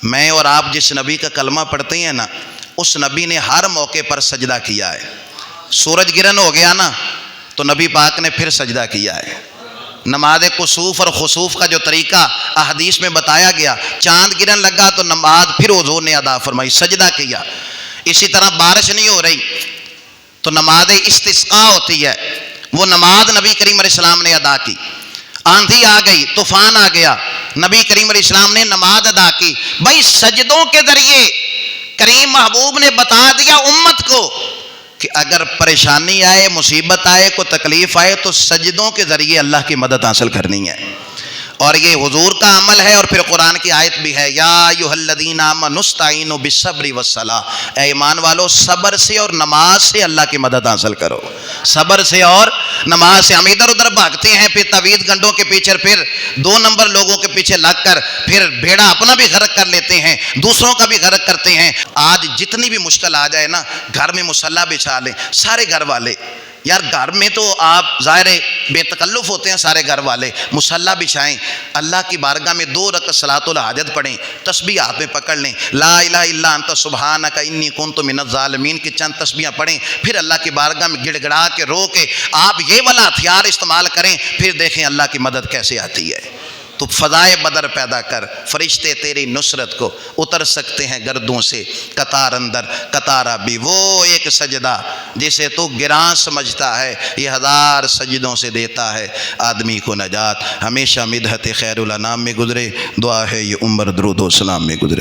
میں اور آپ جس نبی کا کلمہ پڑھتے ہیں نا، اس نبی نے ہر موقع پر سجدہ کیا ہے۔ سورج گرہن ہو گیا نا تو نبی پاک نے پھر سجدہ کیا ہے۔ نماز کسوف اور خسوف کا جو طریقہ احادیث میں بتایا گیا، چاند گرن لگا تو نماز پھر حضور نے ادا فرمائی، سجدہ کیا۔ اسی طرح بارش نہیں ہو رہی تو نماز استسقاء ہوتی ہے، وہ نماز نبی کریم علیہ السلام نے ادا کی۔ آندھی آ گئی، طوفان آ گیا، نبی کریم علیہ السلام نے نماز ادا کی۔ بھائی سجدوں کے ذریعے کریم محبوب نے بتا دیا امت کو کہ اگر پریشانی آئے، مصیبت آئے، کوئی تکلیف آئے تو سجدوں کے ذریعے اللہ کی مدد حاصل کرنی ہے۔ اور یہ حضور کا عمل ہے، اور پھر قرآن کی آیت بھی ہے، یا ایھا الذین آمنوا استعینوا بالصبر والصلاۃ، اے ایمان والو صبر سے اور نماز سے اللہ کی مدد حاصل کرو۔ صبر سے اور نماز سے۔ ہم ادھر ادھر بھاگتے ہیں، پھر تعویذ گنڈوں کے پیچھے، پھر 2 نمبر لوگوں کے پیچھے لگ کر پھر بھیڑا اپنا بھی غرق کر لیتے ہیں، دوسروں کا بھی غرق کرتے ہیں۔ آج جتنی بھی مشکل آ جائے نا، گھر میں مصلی بچھا لیں سارے گھر والے۔ یار گھر میں تو آپ ظاہر بے تکلف ہوتے ہیں سارے گھر والے، مصلی بچھائیں، اللہ کی بارگاہ میں 2 رکعت صلاۃ الحاجت پڑھیں، تسبیح ہاتھ میں پکڑ لیں، لا الہ الا انت سبحانک انی کنت من الظالمین کی چند تسبیحاں پڑھیں، پھر اللہ کی بارگاہ میں گڑ گڑا کے رو کے آپ یہ والا ہتھیار استعمال کریں، پھر دیکھیں اللہ کی مدد کیسے آتی ہے۔ تو فضائے بدر پیدا کر، فرشتے تیری نصرت کو اتر سکتے ہیں گردوں سے، قطار اندر قطارہ بھی۔ وہ ایک سجدہ جسے تو گراں سمجھتا ہے، یہ 1000 سجدوں سے دیتا ہے آدمی کو نجات۔ ہمیشہ مدحت خیر الانام میں گزرے، دعا ہے یہ عمر درود و سلام میں گزرے۔